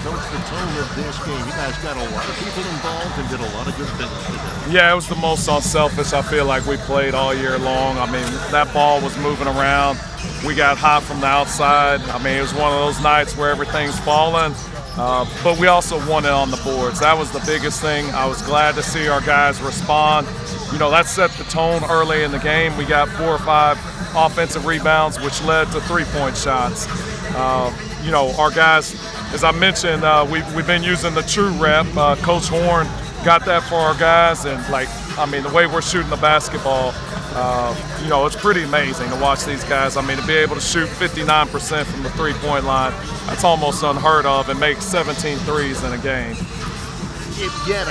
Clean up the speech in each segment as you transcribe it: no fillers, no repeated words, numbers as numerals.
Coach, the tone of this game, you guys got a lot of people involved and did a lot of good things today. Yeah, it was the most unselfish I feel like we played all year long. I mean, that ball was moving around. We got hot from the outside. I mean, it was one of those nights where everything's falling. But we also won it on the boards. That was the biggest thing. I was glad to see our guys respond. You know, that set the tone early in the game. We got 4 or 5 offensive rebounds, which led to 3-point shots. You know, our guys, as I mentioned, we've been using the true rep. Coach Horn got that for our guys, and the way we're shooting the basketball, you know, it's pretty amazing to watch these guys. I mean, to be able to shoot 59% from the 3-point line, that's almost unheard of, and make 17 threes in a game. Yet,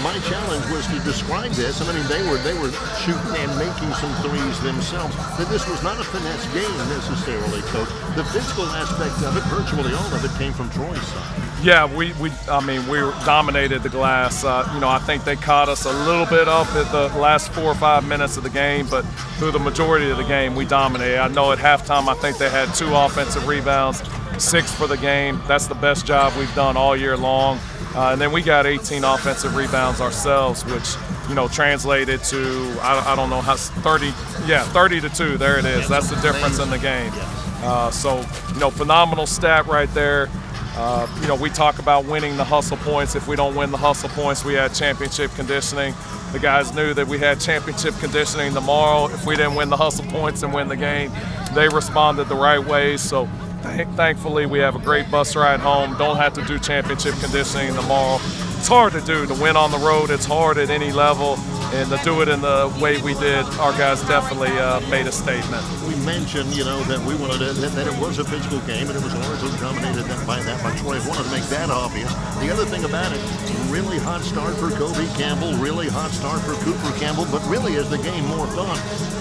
my challenge was to describe this. I mean, they were shooting and making some threes themselves. That this was not a finesse game necessarily, Coach. The physical aspect of it, virtually all of it, came from Troy's side. Yeah, we dominated the glass. You know, I think they caught us a little bit up at the last 4 or 5 minutes of the game, but through the majority of the game, we dominated. I know at halftime, I think they had 2 offensive rebounds, 6 for the game. That's the best job we've done all year long. And then we got 18 offensive rebounds ourselves, which, you know, translated to, I don't know how, 30 to 2. There it is. That's the difference in the game. So, you know, phenomenal stat right there. You know, we talk about winning the hustle points. If we don't win the hustle points, we had championship conditioning. The guys knew that we had championship conditioning tomorrow. If we didn't win the hustle points and win the game, they responded the right way. So thankfully, we have a great bus ride home. Don't have to do championship conditioning tomorrow. It's hard to do. To win on the road, it's hard at any level. And to do it in the way we did, our guys definitely made a statement. We mentioned, you know, that we wanted that it was a physical game and it was largely dominated by Troy. I wanted to make that obvious. The other thing about it, really hot start for Kobe Campbell, really hot start for Cooper Campbell, but really as the game morphed on,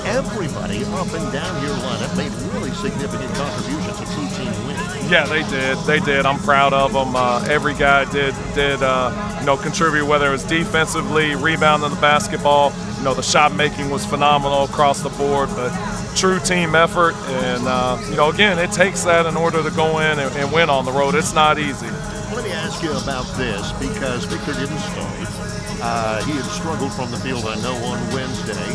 everybody up and down your lineup made really significant contributions to true team win. Yeah, they did. They did. I'm proud of them. Every guy did you know, contribute, whether it was defensively, rebounding the basketball. You know, the shot making was phenomenal across the board, but true team effort. And, you know, again, it takes that in order to go in and win on the road. It's not easy. Let me ask you about this, because Victor didn't start. He had struggled from the field, I know, on Wednesday.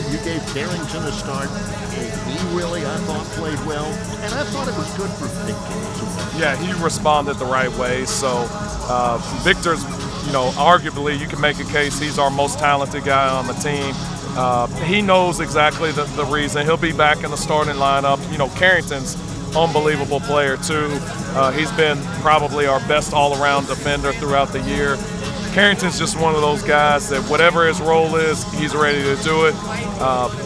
You gave Carrington a start. He really, I thought, played well, and I thought it was good for Victor as well. Yeah, he responded the right way. So Victor's, you know, arguably you can make a case he's our most talented guy on the team. He knows exactly the reason. He'll be back in the starting lineup. You know, Carrington's unbelievable player too. He's been probably our best all-around defender throughout the year. Carrington's just one of those guys that whatever his role is, he's ready to do it.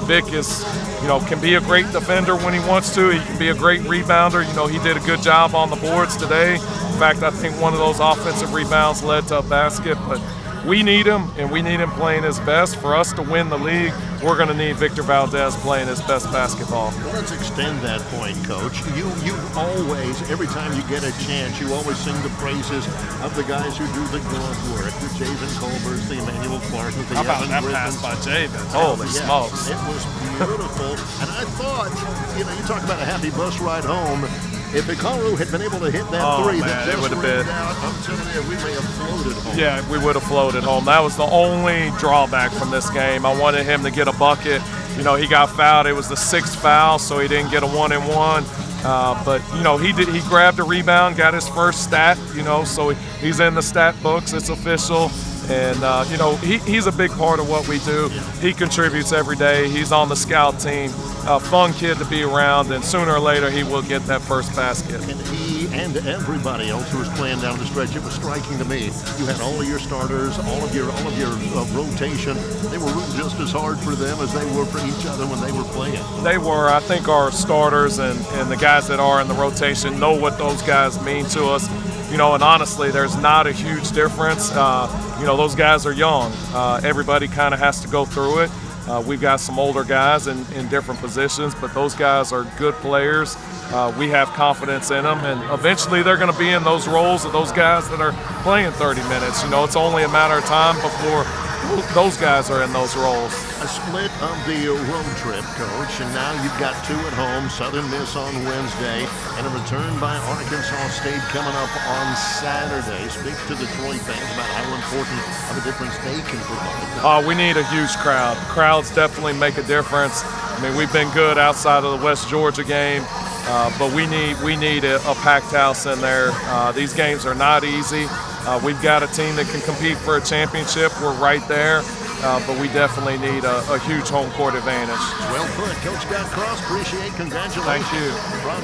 Vic is, you know, can be a great defender when he wants to. He can be a great rebounder. You know, he did a good job on the boards today. In fact, I think one of those offensive rebounds led to a basket. But we need him, and we need him playing his best. For us to win the league, we're going to need Victor Valdez playing his best basketball. Well, let's extend that point, Coach. You always, every time you get a chance, you always sing the praises of the guys who do the grunt work, the Javen Culvers, the Emmanuel Clark, the How about Evan that Griffins. pass by Javen? Holy smokes. It was beautiful. And I thought, you know, you talk about a happy bus ride home. If Hikaru had been able to hit that three, man, it would have been. I'm telling you, we may have floated home. Yeah, we would have floated home. That was the only drawback from this game. I wanted him to get a bucket. You know, he got fouled. It was the 6th foul, so he didn't get a 1-and-1. But you know, he grabbed a rebound, got his first stat. You know, so he's in the stat books. It's official. And, you know, he's a big part of what we do. He contributes every day. He's on the scout team. A fun kid to be around, and sooner or later he will get that first basket. And he and everybody else who was playing down the stretch, it was striking to me. You had all of your starters, all of your rotation. They were rooting just as hard for them as they were for each other when they were playing. They were. I think our starters and the guys that are in the rotation know what those guys mean to us. You know, and honestly, there's not a huge difference. You know, those guys are young. Everybody kind of has to go through it. We've got some older guys in different positions, but those guys are good players. We have confidence in them, and eventually they're going to be in those roles of those guys that are playing 30 minutes. You know, it's only a matter of time before those guys are in those roles. A split of the road trip, Coach, and now you've got 2 at home, Southern Miss on Wednesday, and a return by Arkansas State coming up on Saturday. Speak to the Troy fans about how important of a difference they can provide. We need a huge crowd. Crowds definitely make a difference. I mean, we've been good outside of the West Georgia game, but we need a packed house in there. These games are not easy. We've got a team that can compete for a championship. We're right there, but we definitely need a huge home court advantage. Well put. Coach Scott Cross, appreciate. Congratulations. Thank you.